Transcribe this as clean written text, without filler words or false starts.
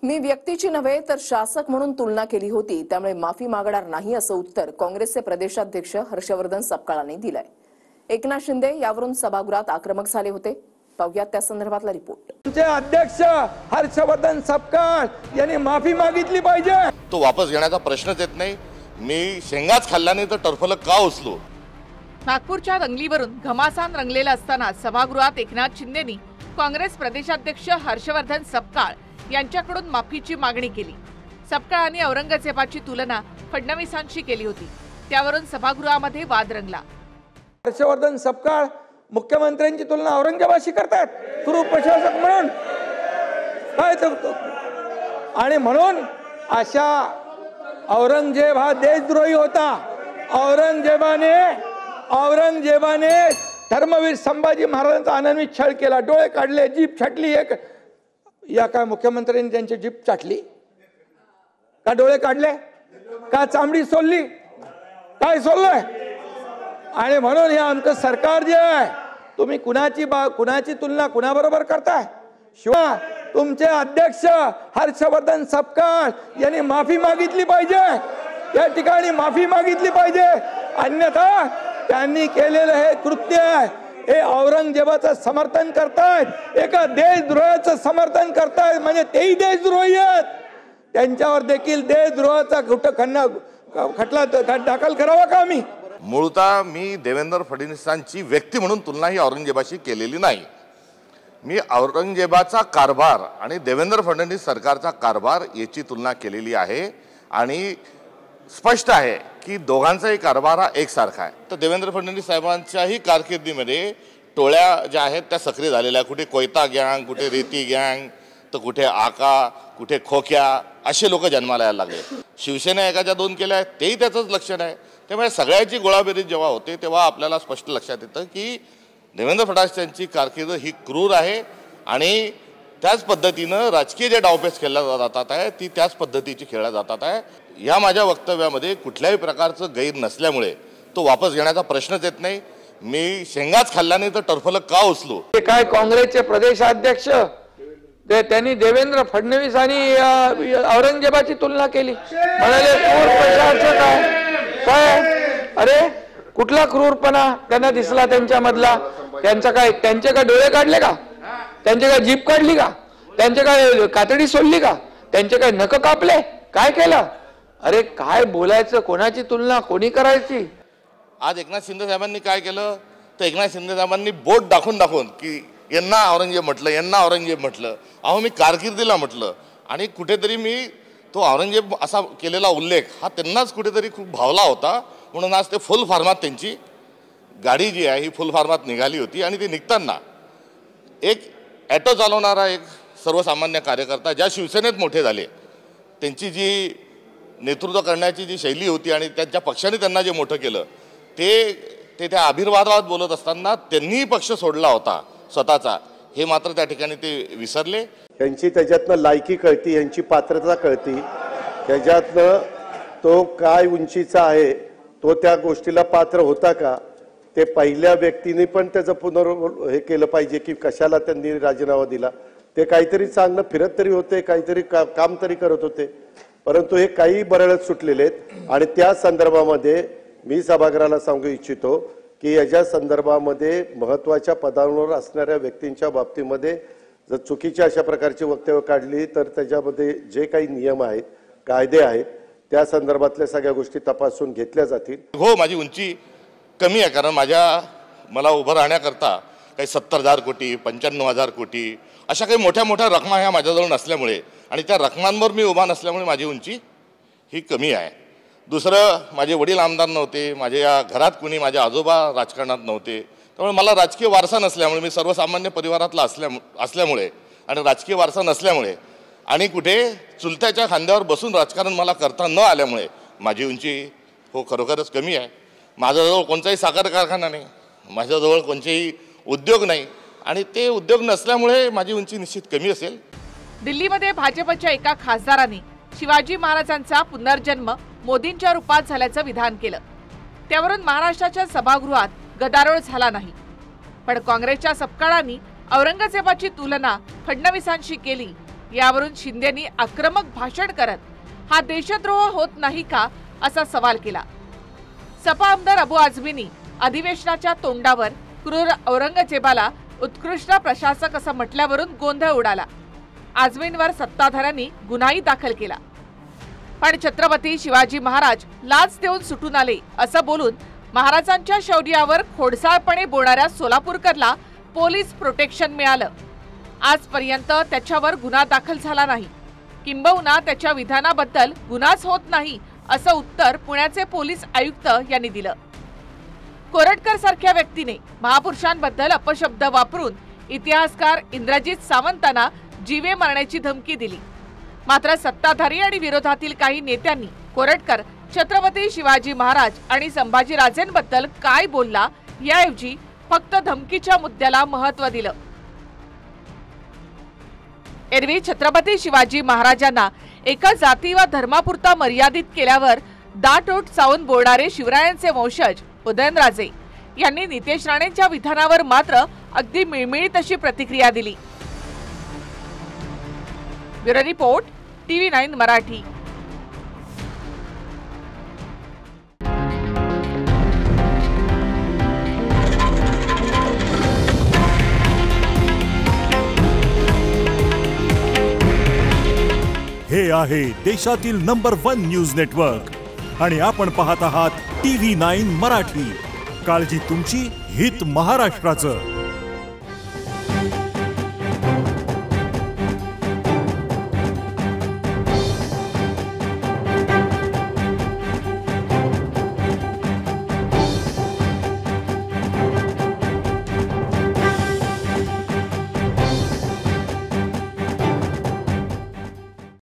मी व्यक्तीची नव्हे तर शासक म्हणून तुलना केली होती, त्यामुळे माफी मागणार नाही असं उत्तर काँग्रेसचे प्रदेशाध्यक्ष हर्षवर्धन सपकाळांनी दिलंय। एकनाथ शिंदे यावरून सभागृहात आक्रमक झाले होते। पाहूयात त्या संदर्भातला रिपोर्ट। तुमचे अध्यक्ष हर्षवर्धन सपकाळ यांनी माफी मागितली पाहिजे। तो वापस घेण्याचा प्रश्नच येत नाही। मी शेंगाच खाल्ला नाही तर टरफल का उचलू। नागपूरच्या दंगलीवरून घमासान रंगलेला असताना सभागृहात एकनाथ शिंदेंनी काँग्रेस प्रदेशाध्यक्ष हर्षवर्धन सपकाळ यांच्याकडून माफीची मागणी केली। सपकाळांनी औरंगजेबाची तुलना फडणवीसांशी केली होती, त्यावरून सभागृहामध्ये वाद रंगला। हर्षवर्धन सपकाळ मुख्यमंत्र्यांची तुलना औरंगजेबाशी करतात क्रूर प्रशासक म्हणून काय आणि म्हणून अशा औरंगजेब हा देशद्रोही होता। औरंगजेबाने धर्मवीर संभाजी महाराजांचा अनन्वित छळ केला, डोळे काढले, जीभ छाटली। एक या काय मुख्यमंत्र्यांनी त्यांची जीभ चाटली का? डोळे काढले का? चामडी सोलली? काय सोललंय? आणि म्हणून हे आमचं सरकार जे आहे, तुम्ही कुणाची तुलना कुणाबरोबर करताय? शिवाय तुमचे अध्यक्ष हर्षवर्धन सपकाळ यांनी माफी मागितली पाहिजे, या ठिकाणी माफी मागितली पाहिजे। अन्यथा त्यांनी केलेलं हे कृत्य आहे, हे औरंगजेबाचं समर्थन करतायत, एका देशद्रोहाचं समर्थन करतायत, म्हणजे तेही देशद्रोही आहेत। त्यांच्यावर देखील देशद्रोहाचा खटला दाखल करावा का? आम्ही मूळतः मी देवेंद्र फडणवीसांची व्यक्ती म्हणून तुलना ही औरंगजेबाशी केलेली नाही। मी औरंगजेबाचा कारभार आणि देवेंद्र फडणवीस सरकारचा कारभार याची तुलना केलेली आहे आणि स्पष्ट आहे की दोघांचाही कारभार हा एकसारखा आहे। तर देवेंद्र फडणवीस साहेबांच्याही कारकिर्दीमध्ये टोळ्या ज्या आहेत त्या सक्रिय झालेल्या, कुठे कोयता गँग, कुठे रेती गँग, तर कुठे आका, कुठे खोक्या, असे लोक जन्माला यायला लागले। शिवसेना एकाच्या दोन केल्या आहेत, तेही त्याचंच लक्षण आहे। त्यामुळे सगळ्याची गोळाबेरीज जेव्हा होते तेव्हा आपल्याला स्पष्ट लक्षात येतं की देवेंद्र फडणवीस यांची कारकीर्द ही क्रूर आहे आणि त्याच पद्धतीनं राजकीय जे डावपेच खेळल्या जातात आहे ती त्याच पद्धतीची खेळल्या जातात आहे। या माझ्या वक्तव्यामध्ये कुठल्याही प्रकारचं गैर नसल्यामुळे तो वापस घेण्याचा प्रश्नच येत नाही। मी शेंगाच खाल्ला नाही तर टरफल का उचलू। काय काँग्रेसचे प्रदेशाध्यक्ष त्यांनी देवेंद्र फडणवीस आणि औरंगजेबाची तुलना केली, म्हणाले क्रूर प्रशासक आहे। काय अरे कुठला क्रूरपणा त्यांना दिसला त्यांच्यामधला? त्यांचे काय डोळे काढले का? त्यांचे काय जीभ काढली का? त्यांचे काय कातडी सोडली का? त्यांचे काय नख कापले? काय केलं? अरे काय बोलायचं? कोणाची तुलना कोणी करायची? आज एकनाथ शिंदे साहेबांनी काय केलं तर एकनाथ शिंदे साहेबांनी बोट दाखवून की यांना औरंगजेब म्हटलं, यांना औरंगजेब म्हटलं। अहो मी कारकिर्दीला म्हटलं आणि कुठेतरी मी तो औरंगजेब असा केलेला उल्लेख हा त्यांनाच कुठेतरी खूप भावला होता, म्हणून आज ते फुल फॉर्मात त्यांची गाडी जी आहे ही फुल फॉर्मात निघाली होती। आणि ते निघताना एक ॲटो चालवणारा एक सर्वसामान्य कार्यकर्ता ज्या शिवसेनेत मोठे झाले, त्यांची जी नेतृत्व करण्याची जी शैली होती आणि त्यांच्या पक्षाने त्यांना जे मोठं केलं ते त्या आविर्भावात बोलत असताना त्यांनी पक्ष सोडला होता स्वतःचा, हे मात्र त्या ठिकाणी ते विसरले। त्यांची त्याच्यातनं लायकी कळती, यांची पात्रता कळती, त्याच्यातनं तो काय उंचीचा आहे, तो त्या गोष्टीला पात्र होता का, ते पहिल्या व्यक्तीने पण त्याचं हे केलं पाहिजे की कशाला त्यांनी राजीनामा दिला। ते काहीतरी चांगलं फिरत तरी होते, काहीतरी काम तरी करत होते, परंतु हे काही बरळत सुटलेले आहेत। आणि त्या संदर्भामध्ये मी सभागृहाला सांगू इच्छितो की याच्या संदर्भामध्ये महत्त्वाच्या पदांवर असणाऱ्या व्यक्तींच्या बाबतीमध्ये जर चुकीच्या अशा प्रकारची वक्तव्य काढली तर त्याच्यामध्ये जे काही नियम आहेत, कायदे आहेत, त्या संदर्भातल्या सगळ्या गोष्टी तपासून घेतल्या जातील। हो, माझी उंची कमी आहे, कारण मला उभं राहण्याकरता काही 70,000 कोटी 95,000 कोटी अशा काही मोठ्या मोठ्या रकमा ह्या माझ्याजवळ नसल्यामुळे आणि त्या रकमांवर मी उभा नसल्यामुळे माझी उंची ही कमी आहे। दुसरं, माझे वडील आमदार नव्हते, माझ्या घरात कुणी माझे आजोबा राजकारणात नव्हते, त्यामुळे मला राजकीय वारसा नसल्यामुळे, मी सर्वसामान्य परिवारातला असल्यामुळे आणि राजकीय वारसा नसल्यामुळे आणि कुठे चुलत्याच्या खांद्यावर बसून राजकारण मला करता न आल्यामुळे माझी उंची हो खरोखरच कमी आहे। माझ्याजवळ कोणताही साखर कारखाना नाही, माझ्याजवळ कोणतेही उद्योग नाही आणि ते उद्योग नसल्यामुळे माझी उंची निश्चित कमी असेल। दिल्लीमध्ये भाजपच्या एका खासदारांनी शिवाजी महाराजांचा पुनर्जन्म मोदींच्या रूपात झाल्याचं विधान केलं, त्यावरून महाराष्ट्राच्या सभागृहात गदारोळ झाला नाही। पण काँग्रेसच्या सपकाळांनी औरंगजेबाची तुलना फडणवीसांशी केली, यावरून शिंदेनी आक्रमक भाषण करत हा देशद्रोह होत नाही का असा सवाल केला। सपा आमदार अबू आझमींनी अधिवेशनाच्या तोंडावर क्रूर औरंगजेबाला उत्कृष्ट प्रशासक असं म्हटल्यावरून गोंधळ उडाला। आझमींवर सत्ताधाऱ्यांनी गुन्हाही दाखल केला, पण छत्रपती शिवाजी महाराज लाच देऊन सुटून आले असं बोलून महाराजांच्या शौर्यावर खोडसाळपणे बोलणाऱ्या सोलापूरकरला पोलीस प्रोटेक्शन मिळालं। आजपर्यंत त्याच्यावर गुन्हा दाखल झाला नाही, किंबहुना त्याच्या विधानाबद्दल गुन्हाच होत नाही असं उत्तर पुण्याचे पोलीस आयुक्त यांनी दिलं। कोरटकर सारख्या व्यक्तीने महापुरुषांबद्दल अपशब्द वापरून इतिहासकार इंद्रजित सावंतांना जीवे मारण्याची धमकी दिली। मात्र सत्ताधारी आणि विरोधातील काही नेत्यांनी कोरटकर छत्रपती शिवाजी महाराज आणि संभाजीराजेंबद्दल काय बोलला याऐवजी फक्त धमकीच्या मुद्द्याला महत्त्व दिलं। एरवी छत्रपती शिवाजी महाराजांना एका जाती व धर्मापुरता मर्यादित केल्यावर दाटोट चावून बोलणारे शिवरायांचे वंशज उदयनराजे यांनी नितेश राणेंच्या विधानावर मात्र अगदी मिळमिळीत अशी प्रतिक्रिया दिली। Bureau report, TV9 Marathi. हे आहे देशातील नंबर 1 न्यूज नेटवर्क आणि आपण पाहत आहात TV9 मराठी। काळजी तुमची, हित महाराष्ट्राचं।